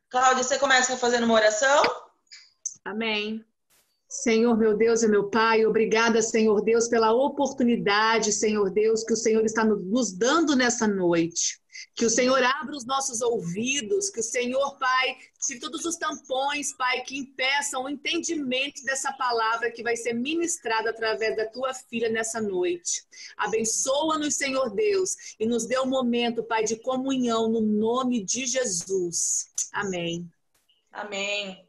Cláudia, você começa fazendo uma oração? Amém. Senhor, meu Deus e meu Pai, obrigada, Senhor Deus, pela oportunidade, Senhor Deus, que o Senhor está nos dando nessa noite. Que o Senhor abra os nossos ouvidos, que o Senhor, Pai, tire todos os tampões, Pai, que impeçam o entendimento dessa palavra que vai ser ministrada através da Tua filha nessa noite. Abençoa-nos, Senhor Deus, e nos dê um momento, Pai, de comunhão no nome de Jesus. Amém. Amém.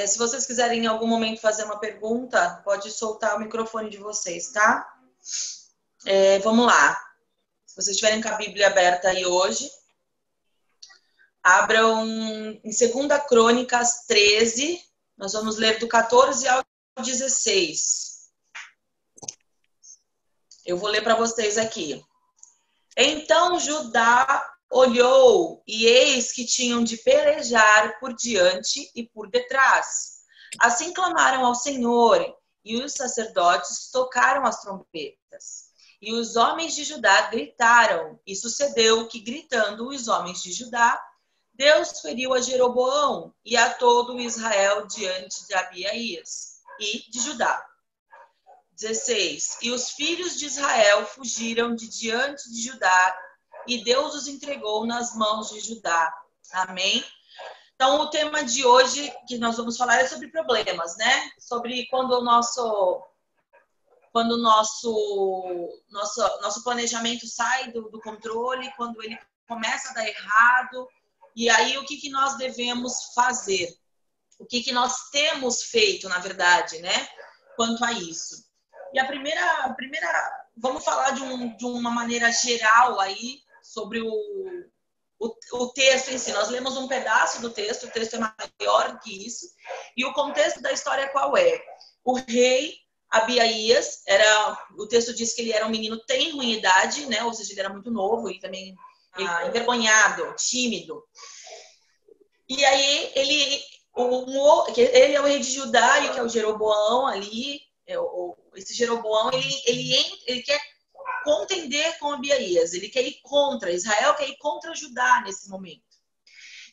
Se vocês quiserem em algum momento fazer uma pergunta, pode soltar o microfone de vocês, tá? Vamos lá. Se vocês estiverem com a Bíblia aberta aí hoje, abram em 2 Crônicas 13, nós vamos ler do 14 ao 16. Eu vou ler para vocês aqui. Então Judá olhou, e eis que tinham de pelejar por diante e por detrás. Assim clamaram ao Senhor, e os sacerdotes tocaram as trombetas. E os homens de Judá gritaram, e sucedeu que, gritando os homens de Judá, Deus feriu a Jeroboão e a todo o Israel diante de Abias e de Judá. 16. E os filhos de Israel fugiram de diante de Judá, e Deus os entregou nas mãos de Judá. Amém? Então, o tema de hoje que nós vamos falar é sobre problemas, né? Sobre quando o nosso planejamento sai do controle, quando ele começa a dar errado. E aí, o que nós devemos fazer? O que nós temos feito, na verdade, né? Quanto a isso. E a primeira vamos falar de uma maneira geral aí, sobre o texto em si. Nós lemos um pedaço do texto, o texto é maior que isso. E o contexto da história qual é? O rei Abias, o texto diz que ele era um menino tenro em idade, né? Ou seja, ele era muito novo e também envergonhado, tímido. E aí ele é o rei de Judá, e que é o Jeroboão ali. Esse Jeroboão, ele quer contender com Abias, ele quer ir contra Israel, quer ir contra Judá nesse momento.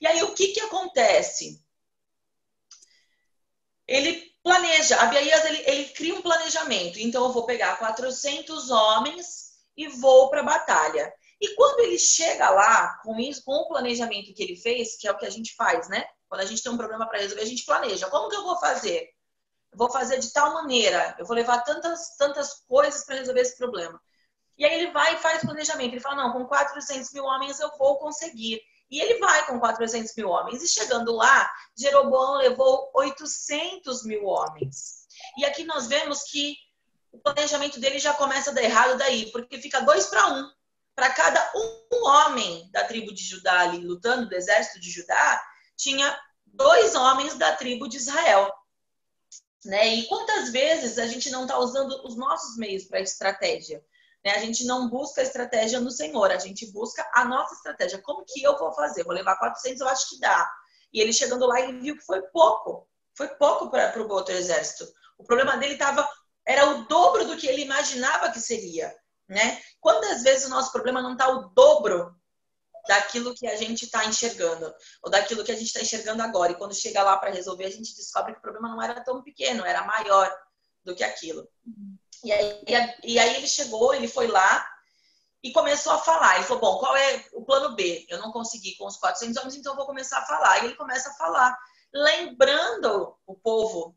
E aí o que acontece? Ele planeja, Abias ele cria um planejamento. Então eu vou pegar 400 homens e vou para a batalha. E quando ele chega lá, com o planejamento que ele fez, que é o que a gente faz, né? Quando a gente tem um problema para resolver, a gente planeja. Como que eu vou fazer? Eu vou fazer de tal maneira, eu vou levar tantas coisas para resolver esse problema. E aí ele vai e faz planejamento. Ele fala, não, com 400 mil homens eu vou conseguir. E ele vai com 400 mil homens. E chegando lá, Jeroboão levou 800 mil homens. E aqui nós vemos que o planejamento dele já começa a dar errado daí, porque fica 2 para 1. Para cada um homem da tribo de Judá ali lutando do exército de Judá, tinha 2 homens da tribo de Israel. Né? E quantas vezes a gente não está usando os nossos meios para estratégia? Né? A gente não busca a estratégia no Senhor, a gente busca a nossa estratégia. Como que eu vou fazer? Vou levar 400, eu acho que dá. E ele chegando lá, ele viu que foi pouco para o outro exército. O problema dele era o dobro do que ele imaginava que seria. Né? Quantas vezes o nosso problema não está o dobro daquilo que a gente está enxergando, ou daquilo que a gente está enxergando agora. E quando chega lá para resolver, a gente descobre que o problema não era tão pequeno, era maior do que aquilo. E aí ele chegou, ele foi lá e começou a falar. Ele falou, bom, qual é o plano B? Eu não consegui com os 400 homens, então eu vou começar a falar. E ele começa a falar, lembrando o povo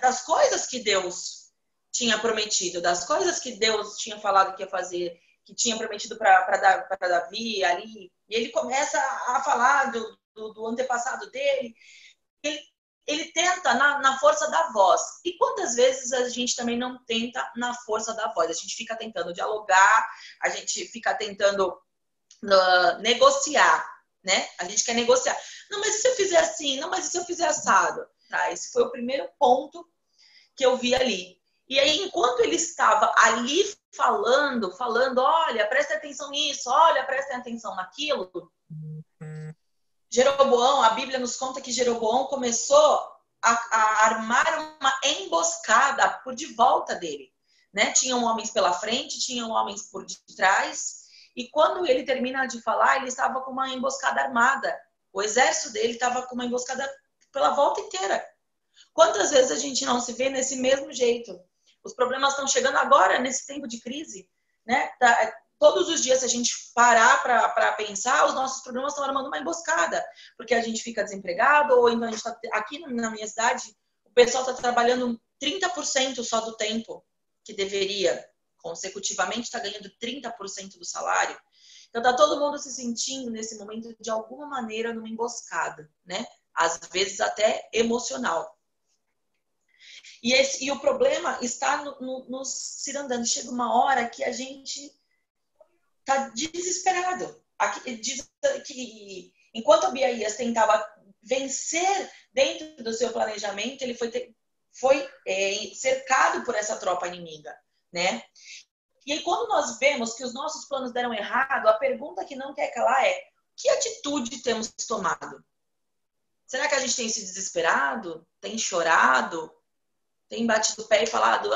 das coisas que Deus tinha prometido, das coisas que Deus tinha falado que ia fazer, que tinha prometido para Davi ali. E ele começa a falar do antepassado dele. Ele tenta na força da voz. E quantas vezes a gente também não tenta na força da voz? A gente fica tentando dialogar, a gente fica tentando negociar, né? A gente quer negociar. Não, mas e se eu fizer assim? Não, mas e se eu fizer assado? Tá, esse foi o primeiro ponto que eu vi ali. E aí, enquanto ele estava ali falando, olha, presta atenção nisso, olha, presta atenção naquilo, Jeroboão, a Bíblia nos conta que Jeroboão começou a armar uma emboscada por de volta dele. Né? Tinham homens pela frente, tinham homens por detrás, e quando ele termina de falar, ele estava com uma emboscada armada. O exército dele estava com uma emboscada pela volta inteira. Quantas vezes a gente não se vê nesse mesmo jeito? Os problemas estão chegando agora, nesse tempo de crise, né? Todos os dias, se a gente parar para pensar, os nossos problemas estão armando uma emboscada. Porque a gente fica desempregado, ou então a gente está aqui na minha cidade, o pessoal está trabalhando 30% só do tempo que deveria. Consecutivamente está ganhando 30% do salário. Então está todo mundo se sentindo nesse momento de alguma maneira numa emboscada, né? Às vezes até emocional. E o problema está nos cirandando. Chega uma hora que a gente está desesperado. Diz que enquanto Abiaías tentava vencer dentro do seu planejamento, ele foi cercado por essa tropa inimiga, né? E aí, quando nós vemos que os nossos planos deram errado, a pergunta que não quer calar é: que atitude temos tomado? Será que a gente tem se desesperado? Tem chorado? Tem batido o pé e falado: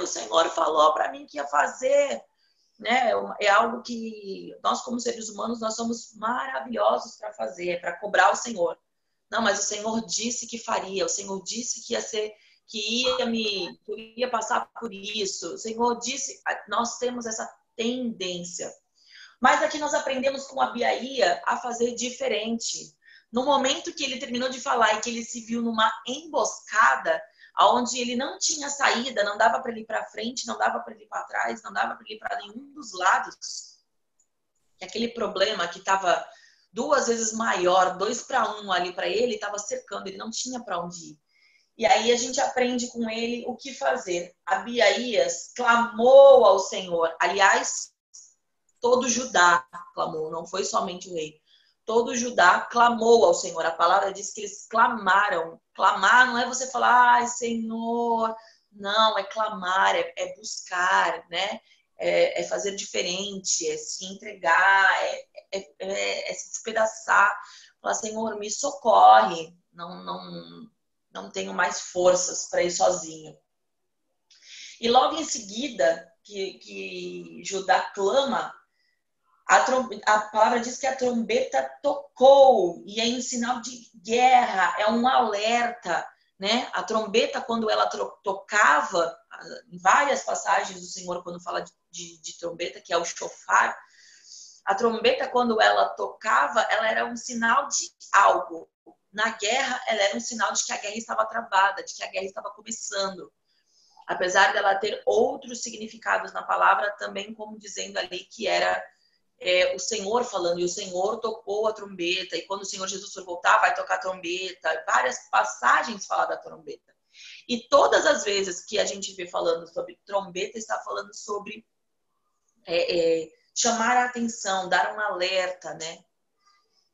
o Senhor falou para mim que ia fazer? Né? É algo que nós, como seres humanos, nós somos maravilhosos para fazer, para cobrar o Senhor. Não, mas o Senhor disse que faria, o Senhor disse que ia ser, que eu ia passar por isso. O Senhor disse, nós temos essa tendência. Mas aqui nós aprendemos com Abiaía a fazer diferente. No momento que ele terminou de falar e que ele se viu numa emboscada, onde ele não tinha saída, não dava para ele ir para frente, não dava para ele ir para trás, não dava para ele ir para nenhum dos lados. E aquele problema que estava 2 vezes maior, 2-1 ali para ele, estava cercando, ele não tinha para onde ir. E aí a gente aprende com ele o que fazer. Abiaías clamou ao Senhor. Aliás, todo Judá clamou, não foi somente o rei. Todo Judá clamou ao Senhor. A palavra diz que eles clamaram. Clamar não é você falar, ai, Senhor. Não, é clamar, é buscar, né? É fazer diferente, é se entregar, é se despedaçar. Falar, Senhor, me socorre. Não tenho mais forças para ir sozinho. E logo em seguida que Judá clama, a palavra diz que a trombeta tocou e é em sinal de guerra, é um alerta, né? A trombeta, quando ela tocava, em várias passagens do Senhor, quando fala de trombeta, que é o shofar, a trombeta, quando ela tocava, ela era um sinal de algo. Na guerra, ela era um sinal de que a guerra estava travada, de que a guerra estava começando. Apesar dela ter outros significados na palavra, também como dizendo ali que era o Senhor falando, e o Senhor tocou a trombeta, e quando o Senhor Jesus for voltar, vai tocar a trombeta. Várias passagens falam da trombeta. E todas as vezes que a gente vê falando sobre trombeta, está falando sobre chamar a atenção, dar um alerta, né?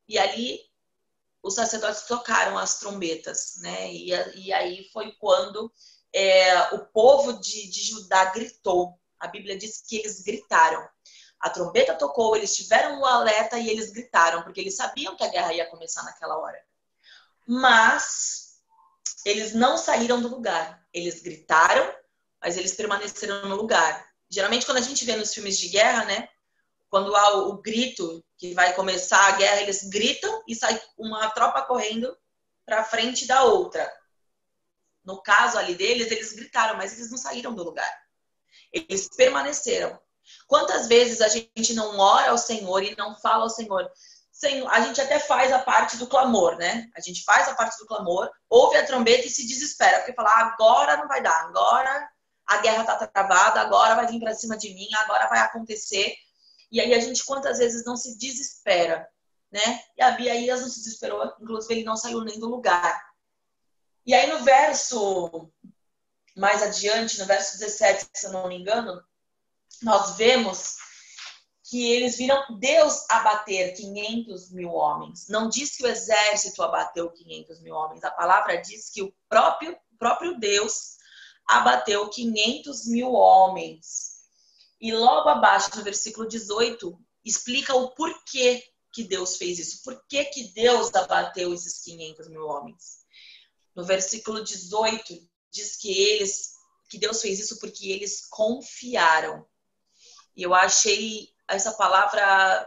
E ali os sacerdotes tocaram as trombetas, né? E aí foi quando o povo de Judá gritou. A Bíblia diz que eles gritaram. A trombeta tocou, eles tiveram o alerta e eles gritaram, porque eles sabiam que a guerra ia começar naquela hora. Mas eles não saíram do lugar. Eles gritaram, mas eles permaneceram no lugar. Geralmente, quando a gente vê nos filmes de guerra, né? Quando há o grito que vai começar a guerra, eles gritam e sai uma tropa correndo para frente da outra. No caso ali deles, eles gritaram, mas eles não saíram do lugar. Eles permaneceram. Quantas vezes a gente não ora ao Senhor e não fala ao Senhor? Senhor, a gente até faz a parte do clamor, né? A gente faz a parte do clamor, ouve a trombeta e se desespera, porque fala, agora não vai dar, agora a guerra tá travada, agora vai vir para cima de mim, agora vai acontecer. E aí a gente quantas vezes não se desespera, né? E Abiaías não se desesperou, inclusive ele não saiu nem do lugar. E aí no verso mais adiante, no verso 17, se eu não me engano, nós vemos que eles viram Deus abater 500 mil homens. Não diz que o exército abateu 500 mil homens. A palavra diz que o próprio Deus abateu 500 mil homens. E logo abaixo, no versículo 18, explica o porquê que Deus fez isso. Por que Deus abateu esses 500 mil homens? No versículo 18, diz que Deus fez isso porque eles confiaram. E eu achei essa palavra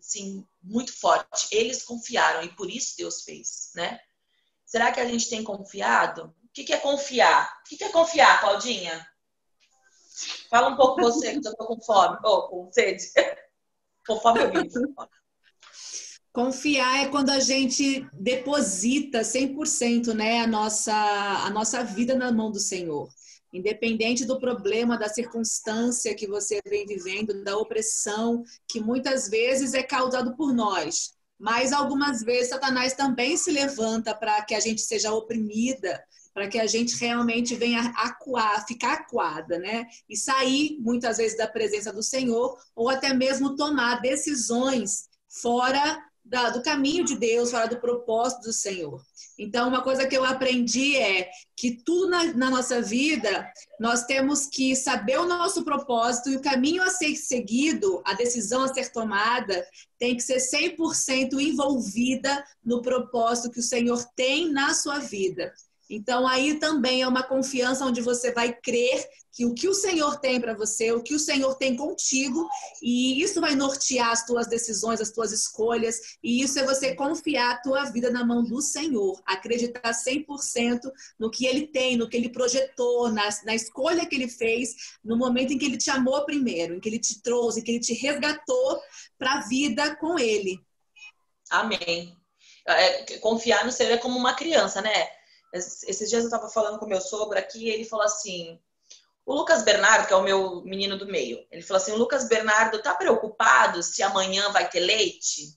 assim, muito forte. Eles confiaram e por isso Deus fez, né? Será que a gente tem confiado? O que é confiar? O que é confiar, Claudinha? Fala um pouco você, que eu tô com fome. Ou com sede. Com fome eu vivo. Confiar é quando a gente deposita 100%, né, a nossa vida na mão do Senhor. Independente do problema, da circunstância que você vem vivendo, da opressão, que muitas vezes é causado por nós. Mas algumas vezes Satanás também se levanta para que a gente seja oprimida, para que a gente realmente venha acuar, ficar acuada, né? E sair muitas vezes da presença do Senhor, ou até mesmo tomar decisões fora do caminho de Deus, fora do propósito do Senhor. Então, uma coisa que eu aprendi é que tudo na nossa vida, nós temos que saber o nosso propósito e o caminho a ser seguido, a decisão a ser tomada, tem que ser 100% envolvida no propósito que o Senhor tem na sua vida. Então, aí também é uma confiança onde você vai crer que o que o Senhor tem para você, o que o Senhor tem contigo, e isso vai nortear as tuas decisões, as tuas escolhas, e isso é você confiar a tua vida na mão do Senhor, acreditar 100% no que Ele tem, no que Ele projetou, na escolha que Ele fez, no momento em que Ele te amou primeiro, em que Ele te trouxe, em que Ele te resgatou para a vida com Ele. Amém. Confiar no Senhor é como uma criança, né? Esses dias eu estava falando com o meu sogro aqui e ele falou assim, o Lucas Bernardo, que é o meu menino do meio, ele falou assim, o Lucas Bernardo tá preocupado se amanhã vai ter leite?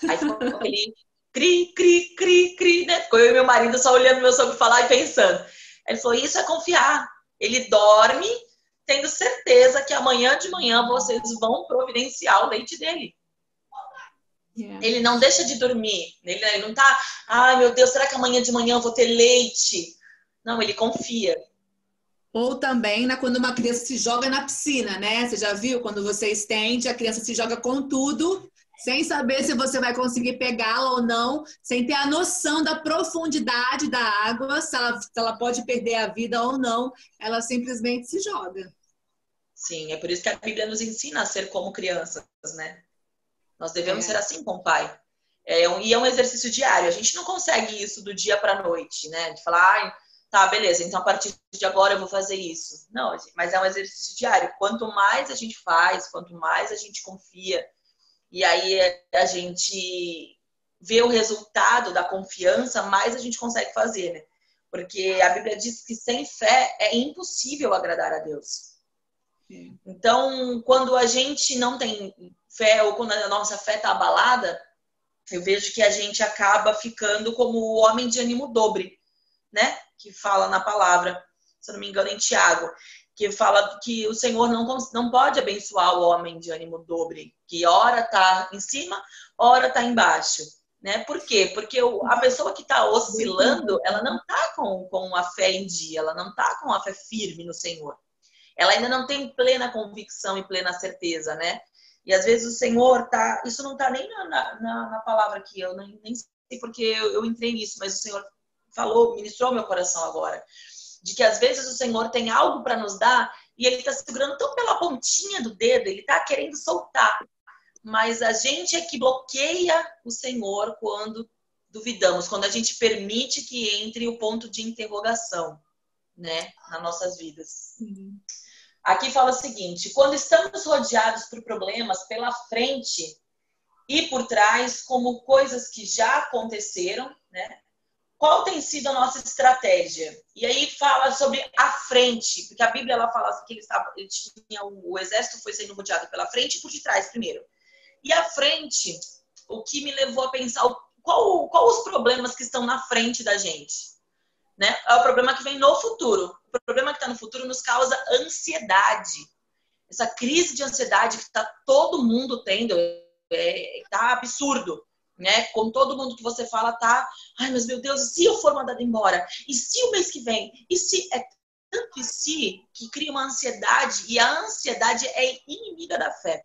Aí ficou aquele cri, cri, cri, cri, né? Ficou eu e meu marido só olhando meu sogro falar e pensando. Ele falou, isso é confiar. Ele dorme tendo certeza que amanhã de manhã vocês vão providenciar o leite dele. Yeah. Ele não deixa de dormir. Ele não tá, ai meu Deus, será que amanhã de manhã eu vou ter leite? Não, ele confia. Ou também quando uma criança se joga na piscina, né? Você já viu? Quando você estende, a criança se joga com tudo, sem saber se você vai conseguir pegá-la ou não, sem ter a noção da profundidade da água, se ela pode perder a vida ou não, ela simplesmente se joga. Sim, é por isso que a Bíblia nos ensina a ser como crianças, né? Nós devemos ser assim com o Pai. E é um exercício diário. A gente não consegue isso do dia para a noite, né? De falar, tá, beleza, então a partir de agora eu vou fazer isso. Não, mas é um exercício diário. Quanto mais a gente faz, quanto mais a gente confia, e aí a gente vê o resultado da confiança, mais a gente consegue fazer, né? Porque a Bíblia diz que sem fé é impossível agradar a Deus. Então, quando a gente não tem fé, ou quando a nossa fé está abalada, eu vejo que a gente acaba ficando como o homem de ânimo dobre, né? Que fala na palavra, se eu não me engano, em Tiago, que fala que o Senhor não pode abençoar o homem de ânimo dobre, que ora está em cima, ora está embaixo. Né? Por quê? Porque a pessoa que está oscilando, ela não está com a fé em dia, ela não está com a fé firme no Senhor. Ela ainda não tem plena convicção e plena certeza, né? E às vezes o Senhor tá... Isso não tá nem na palavra aqui, eu nem sei porque eu entrei nisso, mas o Senhor falou, ministrou meu coração agora, de que às vezes o Senhor tem algo para nos dar e Ele tá segurando tão pela pontinha do dedo, Ele tá querendo soltar. Mas a gente é que bloqueia o Senhor quando duvidamos, quando a gente permite que entre o ponto de interrogação, né, nas nossas vidas. Uhum. Aqui fala o seguinte, quando estamos rodeados por problemas pela frente e por trás, como coisas que já aconteceram, né? Qual tem sido a nossa estratégia? E aí fala sobre a frente, porque a Bíblia ela fala que o exército foi sendo rodeado pela frente e por detrás primeiro. E a frente, o que me levou a pensar, qual os problemas que estão na frente da gente? Né? É o problema que vem no futuro. O problema que está no futuro nos causa ansiedade. Essa crise de ansiedade que está todo mundo tendo, tá absurdo. Né? Com todo mundo que você fala, tá... Ai, mas meu Deus, e se eu for mandado embora? E se o mês que vem? E se... É tanto e se que cria uma ansiedade, e a ansiedade é inimiga da fé.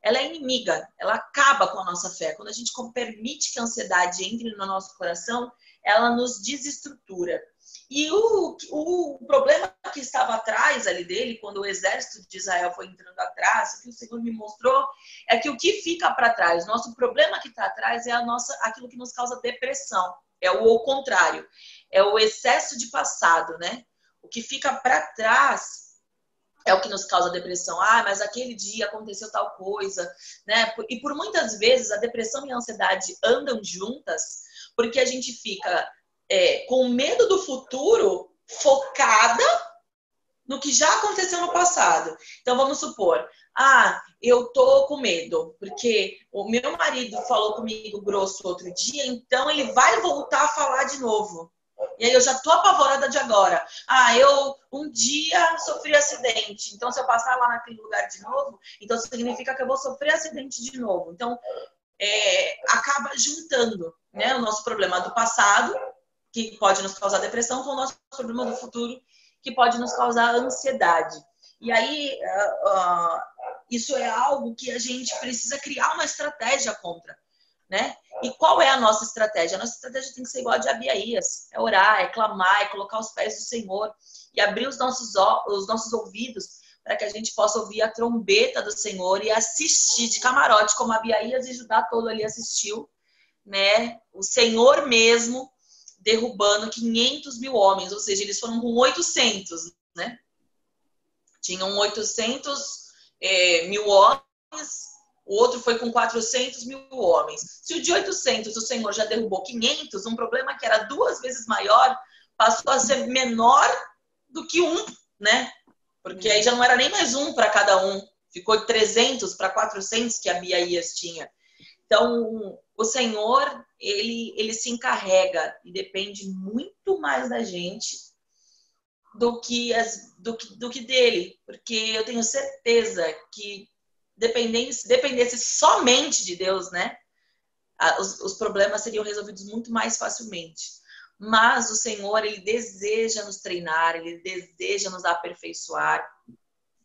Ela é inimiga, ela acaba com a nossa fé. Quando a gente permite que a ansiedade entre no nosso coração, ela nos desestrutura. E o problema que estava atrás ali dele, quando o exército de Israel foi entrando atrás, o que o Senhor me mostrou é que o que fica para trás, nosso problema que está atrás é aquilo que nos causa depressão. É o contrário, é o excesso de passado, né? O que fica para trás é o que nos causa depressão. Ah, mas aquele dia aconteceu tal coisa, né? E por muitas vezes a depressão e a ansiedade andam juntas, porque a gente fica com medo do futuro, focada no que já aconteceu no passado. Então vamos supor, eu tô com medo, porque o meu marido falou comigo grosso outro dia, então ele vai voltar a falar de novo. E aí eu já tô apavorada de agora. Eu um dia sofri acidente, então se eu passar lá naquele lugar de novo, então significa que eu vou sofrer acidente de novo. Então acaba juntando, né, o nosso problema do passado, que pode nos causar depressão, com o nosso problema do futuro, que pode nos causar ansiedade. E aí isso é algo que a gente precisa criar uma estratégia contra, né? E qual é a nossa estratégia? A nossa estratégia tem que ser igual a de Abiaías. É orar, é clamar, é colocar os pés do Senhor e abrir os nossos ouvidos para que a gente possa ouvir a trombeta do Senhor e assistir de camarote, como Abiaías e Judá todo ali assistiu, né? O Senhor mesmo derrubando 500 mil homens, ou seja, eles foram com 800, né? Tinham 800 mil homens, o outro foi com 400 mil homens. Se o de 800 o Senhor já derrubou 500, um problema que era 2 vezes maior passou a ser menor do que um, né? Porque aí já não era nem mais um para cada um. Ficou 300 para 400 que Abiaías tinha. Então, o Senhor, ele se encarrega e depende muito mais da gente do que dele. Porque eu tenho certeza que dependesse somente de Deus, né? Os problemas seriam resolvidos muito mais facilmente. Mas o Senhor, ele deseja nos treinar, ele deseja nos aperfeiçoar.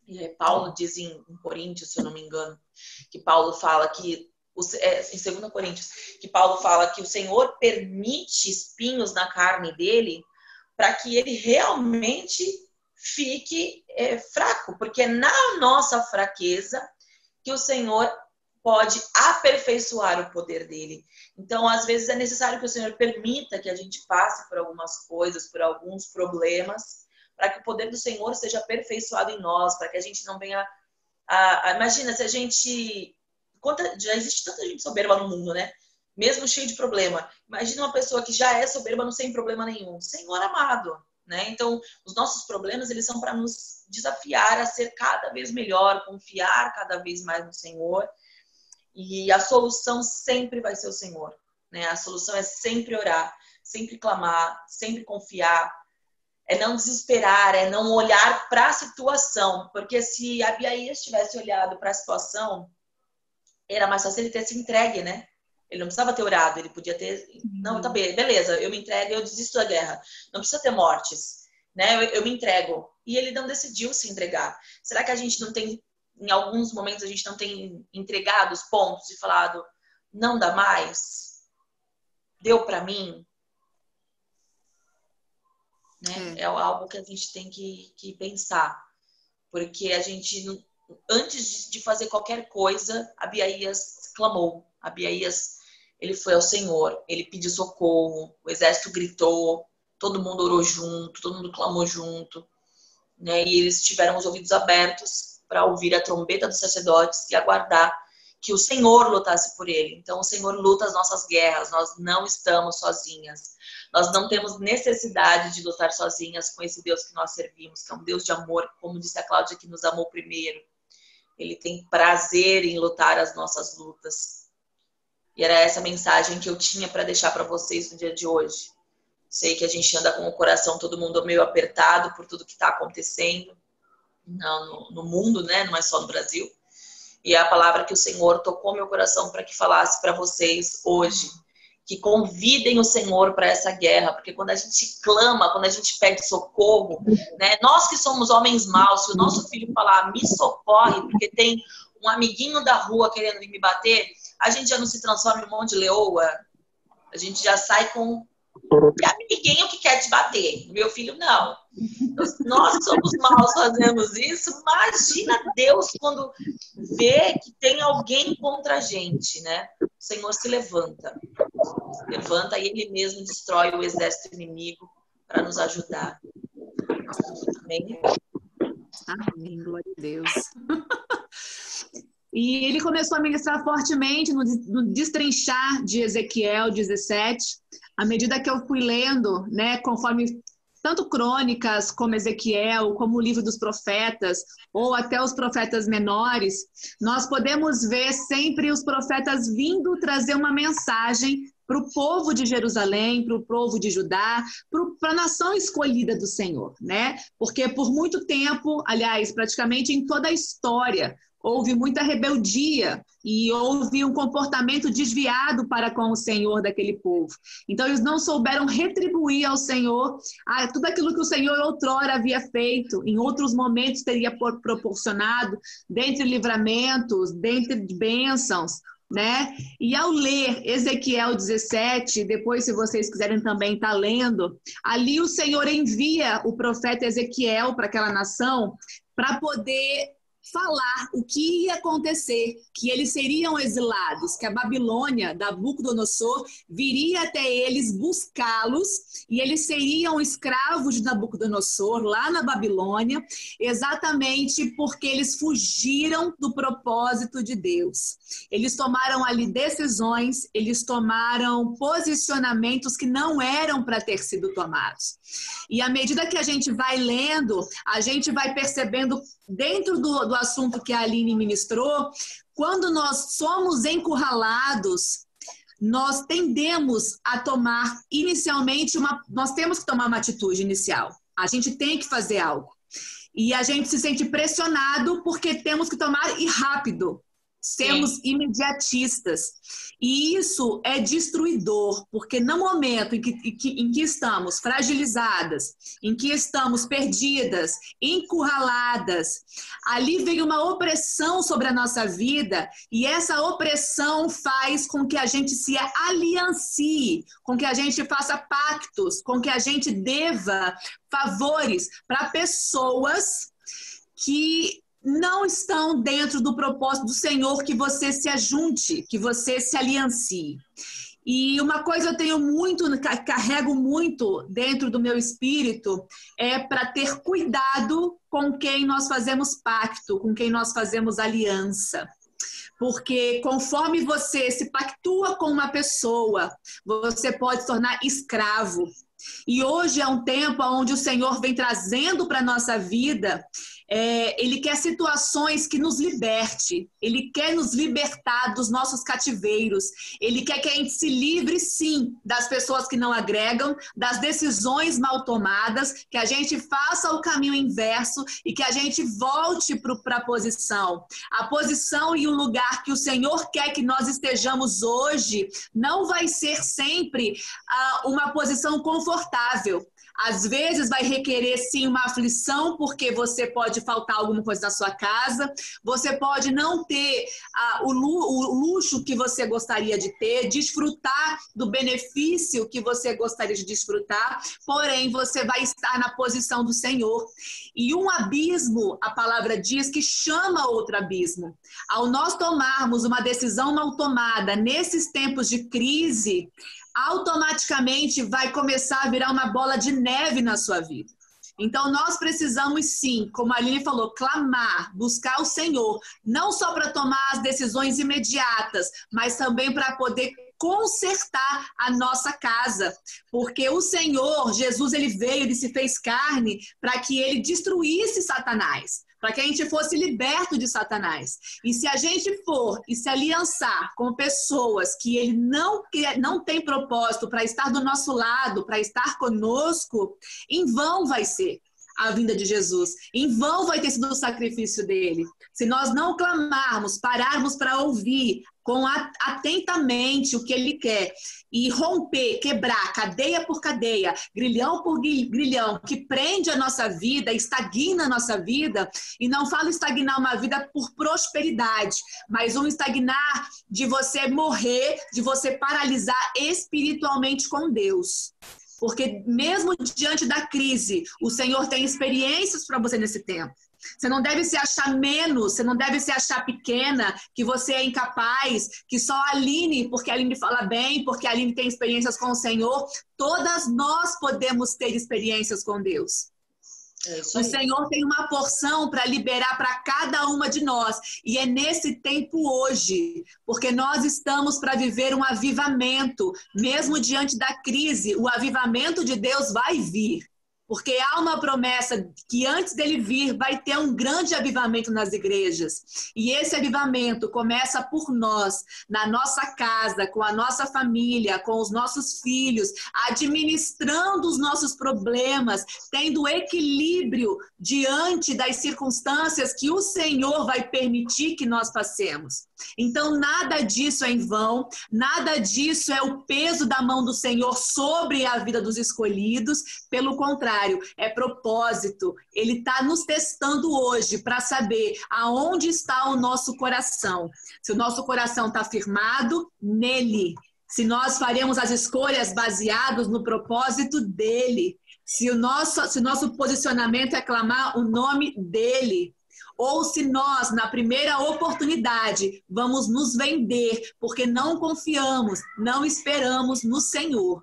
E Paulo diz em Coríntios, se eu não me engano, que Paulo fala que em 2 Coríntios, que Paulo fala que o Senhor permite espinhos na carne dele para que ele realmente fique fraco, porque é na nossa fraqueza que o Senhor pode aperfeiçoar o poder dele. Então, às vezes é necessário que o Senhor permita que a gente passe por algumas coisas, por alguns problemas, para que o poder do Senhor seja aperfeiçoado em nós, para que a gente não venha imagina, se a gente... Já existe tanta gente soberba no mundo, né? Mesmo cheio de problema. Imagina uma pessoa que já é soberba, não sem problema nenhum. Senhor amado, né? Então, os nossos problemas, eles são para nos desafiar a ser cada vez melhor, confiar cada vez mais no Senhor. E a solução sempre vai ser o Senhor, né? A solução é sempre orar, sempre clamar, sempre confiar. É não desesperar, é não olhar para a situação. Porque se Abiaías tivesse olhado para a situação, era mais fácil ele ter se entregue, né? Ele não precisava ter orado, ele podia ter... Não, tá bem, beleza, eu me entrego, eu desisto da guerra. Não precisa ter mortes, né? Eu me entrego. E ele não decidiu se entregar. Será que a gente não tem, em alguns momentos, a gente não tem entregado os pontos e falado, não dá mais? Deu pra mim? Né? É algo que a gente tem que pensar. Porque a gente... Antes de fazer qualquer coisa, Abiaías clamou. Abiaías, ele foi ao Senhor, ele pediu socorro, o exército gritou, todo mundo orou junto, todo mundo clamou junto, né? E eles tiveram os ouvidos abertos para ouvir a trombeta dos sacerdotes e aguardar que o Senhor lutasse por ele. Então, o Senhor luta as nossas guerras, nós não estamos sozinhas. Nós não temos necessidade de lutar sozinhas com esse Deus que nós servimos, que é um Deus de amor, como disse a Cláudia, que nos amou primeiro. Ele tem prazer em lutar as nossas lutas. E era essa mensagem que eu tinha para deixar para vocês no dia de hoje. Sei que a gente anda com o coração todo mundo meio apertado por tudo que está acontecendo no mundo, né? Não é só no Brasil. E é a palavra que o Senhor tocou meu coração para que falasse para vocês hoje. Que convidem o Senhor para essa guerra, porque quando a gente clama, quando a gente pede socorro, né, nós que somos homens maus, se o nosso filho falar, me socorre, porque tem um amiguinho da rua querendo vir me bater, a gente já não se transforma em um monte de leoa, a gente já sai com E amiguinho que quer te bater. Meu filho, não. Nós somos maus, fazemos isso. Imagina Deus quando vê que tem alguém contra a gente, né? O Senhor se levanta. Se levanta e Ele mesmo destrói o exército inimigo para nos ajudar. Amém? Amém, glória a Deus. E ele começou a ministrar fortemente no destrinchar de Ezequiel 17, à medida que eu fui lendo, né, conforme tanto Crônicas como Ezequiel, como o livro dos profetas, ou até os profetas menores, nós podemos ver sempre os profetas vindo trazer uma mensagem para o povo de Jerusalém, para o povo de Judá, para a nação escolhida do Senhor, né? Porque por muito tempo, aliás, praticamente em toda a história, houve muita rebeldia e houve um comportamento desviado para com o Senhor daquele povo. Então, eles não souberam retribuir ao Senhor tudo aquilo que o Senhor outrora havia feito, em outros momentos teria proporcionado, dentre livramentos, dentre bênçãos, né? E ao ler Ezequiel 17, depois se vocês quiserem também estar lendo, ali o Senhor envia o profeta Ezequiel para aquela nação para poder falar o que ia acontecer, que eles seriam exilados, que a Babilônia, Nabucodonosor, viria até eles buscá-los e eles seriam escravos de Nabucodonosor lá na Babilônia, exatamente porque eles fugiram do propósito de Deus. Eles tomaram ali decisões, eles tomaram posicionamentos que não eram para ter sido tomados. E à medida que a gente vai lendo, a gente vai percebendo dentro do assunto que a Aline ministrou, quando nós somos encurralados, nós tendemos a tomar inicialmente nós temos que tomar uma atitude inicial. A gente tem que fazer algo. E a gente se sente pressionado porque temos que tomar e rápido. Sermos imediatistas. E isso é destruidor, porque no momento em que estamos fragilizadas, em que estamos perdidas, encurraladas, ali vem uma opressão sobre a nossa vida e essa opressão faz com que a gente se aliancie, com que a gente faça pactos, com que a gente deva favores para pessoas que não estão dentro do propósito do Senhor, que você se ajunte, que você se aliancie. E uma coisa eu tenho muito, carrego muito dentro do meu espírito, é para ter cuidado com quem nós fazemos pacto, com quem nós fazemos aliança. Porque conforme você se pactua com uma pessoa, você pode se tornar escravo. E hoje é um tempo onde o Senhor vem trazendo para a nossa vida, Ele quer situações que nos liberte, Ele quer nos libertar dos nossos cativeiros, Ele quer que a gente se livre, sim, das pessoas que não agregam, das decisões mal tomadas, que a gente faça o caminho inverso e que a gente volte para a posição e o lugar que o Senhor quer que nós estejamos hoje, não vai ser sempre uma posição confortável. Às vezes vai requerer sim uma aflição, porque você pode faltar alguma coisa na sua casa, você pode não ter o luxo que você gostaria de ter, desfrutar do benefício que você gostaria de desfrutar, porém você vai estar na posição do Senhor. E um abismo, a palavra diz, que chama outro abismo. Ao nós tomarmos uma decisão mal tomada nesses tempos de crise, automaticamente vai começar a virar uma bola de neve na sua vida. Então, nós precisamos sim, como a Aline falou, clamar, buscar o Senhor, não só para tomar as decisões imediatas, mas também para poder consertar a nossa casa. Porque o Senhor, Jesus, Ele veio, Ele se fez carne para que Ele destruísse Satanás, para que a gente fosse liberto de Satanás. E se a gente for e se aliançar com pessoas que ele não tem propósito para estar do nosso lado, para estar conosco, em vão vai ser. a vinda de Jesus. Em vão vai ter sido o sacrifício dele. Se nós não clamarmos, pararmos para ouvir atentamente o que ele quer e romper, quebrar cadeia por cadeia, grilhão por grilhão, que prende a nossa vida, estagna a nossa vida, e não falo estagnar uma vida por prosperidade, mas um estagnar de você morrer, de você paralisar espiritualmente com Deus. Porque mesmo diante da crise, o Senhor tem experiências para você nesse tempo. Você não deve se achar menos, você não deve se achar pequena, que você é incapaz, que só a Aline, porque a Aline fala bem, porque a Aline tem experiências com o Senhor. Todas nós podemos ter experiências com Deus. O Senhor tem uma porção para liberar para cada uma de nós. E é nesse tempo hoje, porque nós estamos para viver um avivamento. Mesmo diante da crise, o avivamento de Deus vai vir. Porque há uma promessa que antes dele vir vai ter um grande avivamento nas igrejas. E esse avivamento começa por nós, na nossa casa, com a nossa família, com os nossos filhos, administrando os nossos problemas, tendo equilíbrio diante das circunstâncias que o Senhor vai permitir que nós passemos. Então, nada disso é em vão, nada disso é o peso da mão do Senhor sobre a vida dos escolhidos. Pelo contrário, é propósito. Ele está nos testando hoje para saber aonde está o nosso coração. Se o nosso coração está firmado nele, se nós faremos as escolhas baseadas no propósito dele, se o nosso posicionamento é clamar o nome dele, ou se nós, na primeira oportunidade, vamos nos vender porque não confiamos, não esperamos no Senhor.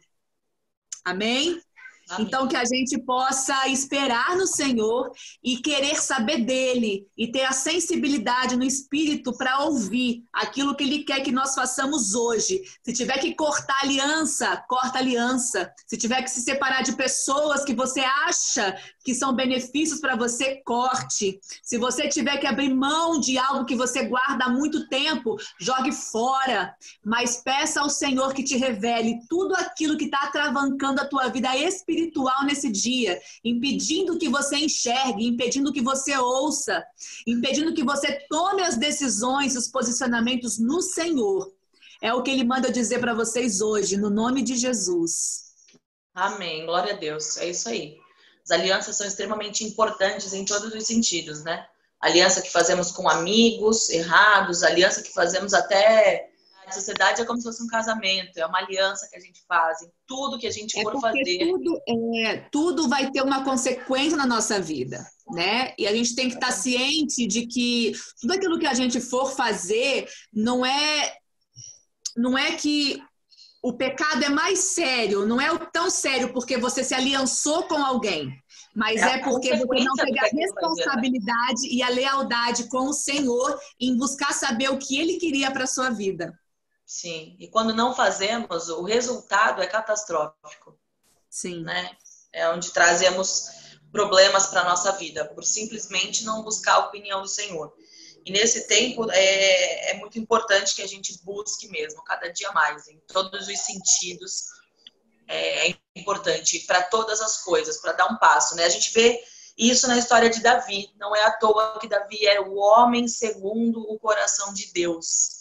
Amém? Amém. Então, que a gente possa esperar no Senhor e querer saber dele e ter a sensibilidade no espírito para ouvir aquilo que ele quer que nós façamos hoje. Se tiver que cortar aliança, corta aliança. Se tiver que se separar de pessoas que você acha que são benefícios para você, corte. Se você tiver que abrir mão de algo que você guarda há muito tempo, jogue fora. Mas peça ao Senhor que te revele tudo aquilo que está atravancando a tua vida espiritual nesse dia, impedindo que você enxergue, impedindo que você ouça, impedindo que você tome as decisões, os posicionamentos no Senhor. É o que ele manda dizer para vocês hoje, no nome de Jesus. Amém, glória a Deus, é isso aí. As alianças são extremamente importantes em todos os sentidos, né? Aliança que fazemos com amigos errados, aliança que fazemos até... A sociedade é como se fosse um casamento, é uma aliança que a gente faz em tudo que a gente for fazer. Tudo vai ter uma consequência na nossa vida, né? E a gente tem que estar ciente de que tudo aquilo que a gente for fazer não é que o pecado é mais sério, não é tão sério porque você se aliançou com alguém, mas é porque você não teve a responsabilidade e a lealdade com o Senhor em buscar saber o que Ele queria para a sua vida. Sim, e quando não fazemos, o resultado é catastrófico. Sim. Né? É onde trazemos problemas para a nossa vida, por simplesmente não buscar a opinião do Senhor. E nesse tempo é muito importante que a gente busque mesmo, cada dia mais, em todos os sentidos. É importante para todas as coisas, para dar um passo. Né? A gente vê isso na história de Davi. Não é à toa que Davi era o homem segundo o coração de Deus.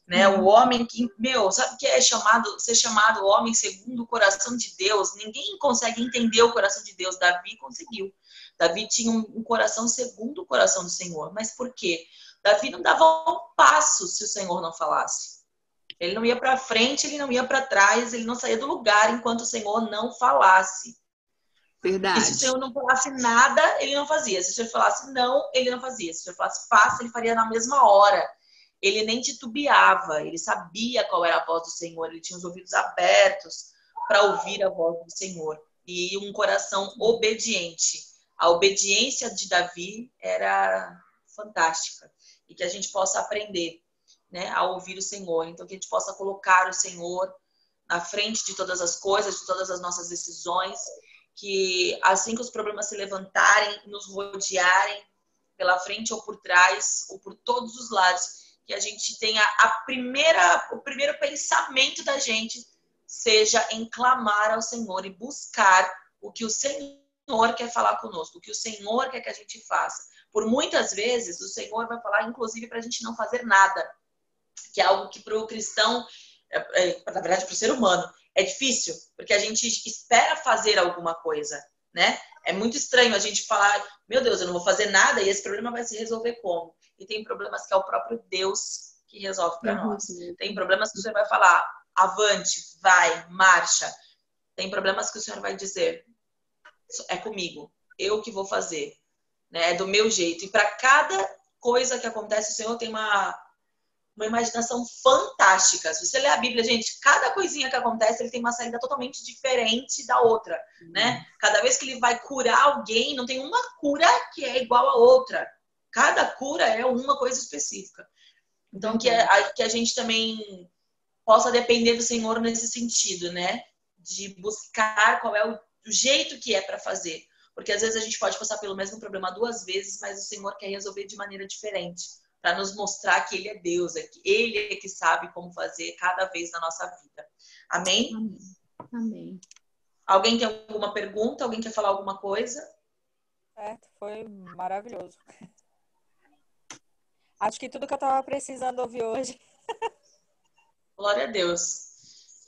Né? O homem que, sabe o que é ser chamado homem segundo o coração de Deus? Ninguém consegue entender o coração de Deus. Davi conseguiu. Davi tinha um coração segundo o coração do Senhor. Mas por quê? Davi não dava um passo se o Senhor não falasse. Ele não ia para frente, ele não ia para trás, ele não saía do lugar enquanto o Senhor não falasse. Verdade. E se o Senhor não falasse nada, ele não fazia. Se o Senhor falasse não, ele não fazia. Se o Senhor falasse faça, ele faria na mesma hora. Ele nem titubeava, ele sabia qual era a voz do Senhor, ele tinha os ouvidos abertos para ouvir a voz do Senhor. E um coração obediente. A obediência de Davi era fantástica. E que a gente possa aprender, né, a ouvir o Senhor. Então, que a gente possa colocar o Senhor na frente de todas as coisas, de todas as nossas decisões. Que assim que os problemas se levantarem, nos rodearem pela frente ou por trás, ou por todos os lados, que a gente tenha o primeiro pensamento da gente seja em clamar ao Senhor e buscar o que o Senhor Senhor quer falar conosco, o que o Senhor quer que a gente faça. Por muitas vezes, o Senhor vai falar, inclusive, para a gente não fazer nada, que é algo que para o cristão, na verdade, para o ser humano, é difícil, porque a gente espera fazer alguma coisa, né? É muito estranho a gente falar, meu Deus, eu não vou fazer nada e esse problema vai se resolver como? E tem problemas que é o próprio Deus que resolve para nós. Tem problemas que o Senhor vai falar, avante, vai, marcha. Tem problemas que o Senhor vai dizer, é comigo, eu que vou fazer, né? É do meu jeito. E para cada coisa que acontece, o Senhor tem uma imaginação fantástica. Se você ler a Bíblia, gente, cada coisinha que acontece, ele tem uma saída totalmente diferente da outra, né? Cada vez que ele vai curar alguém, não tem uma cura que é igual a outra. Cada cura é uma coisa específica. Então, que a gente também possa depender do Senhor nesse sentido, né? De buscar qual é o jeito que é para fazer. Porque às vezes a gente pode passar pelo mesmo problema 2 vezes, mas o Senhor quer resolver de maneira diferente. Para nos mostrar que Ele é Deus, que Ele é que sabe como fazer cada vez na nossa vida. Amém? Amém. Alguém tem alguma pergunta? Alguém quer falar alguma coisa? Certo, foi maravilhoso. Acho que tudo que eu estava precisando ouvir hoje. Glória a Deus.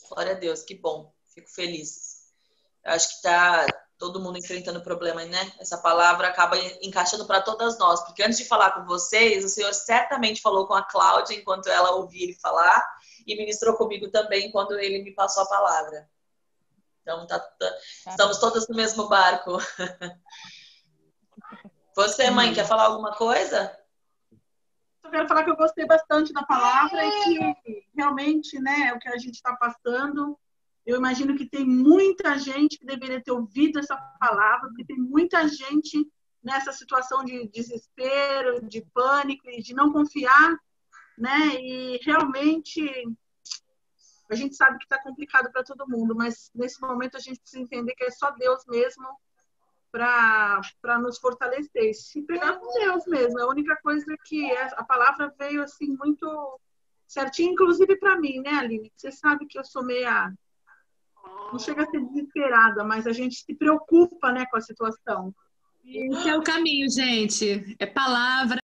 Glória a Deus, que bom. Fico feliz. Eu acho que está todo mundo enfrentando problema, né? Essa palavra acaba encaixando para todas nós. Porque antes de falar com vocês, o Senhor certamente falou com a Cláudia enquanto ela ouvia ele falar e ministrou comigo também quando ele me passou a palavra. Então, estamos todas no mesmo barco. Você, mãe, quer falar alguma coisa? Eu quero falar que eu gostei bastante da palavra e que realmente, né, o que a gente está passando, eu imagino que tem muita gente que deveria ter ouvido essa palavra, porque tem muita gente nessa situação de desespero, de pânico e de não confiar, né? E realmente a gente sabe que está complicado para todo mundo, mas nesse momento a gente precisa entender que é só Deus mesmo para nos fortalecer. Se pegar com Deus mesmo, é a única coisa que a palavra veio assim muito certinho, inclusive para mim, né, Aline? Você sabe que eu sou meia, não chega a ser desesperada, mas a gente se preocupa, né, com a situação. Esse é o caminho, gente. É palavra.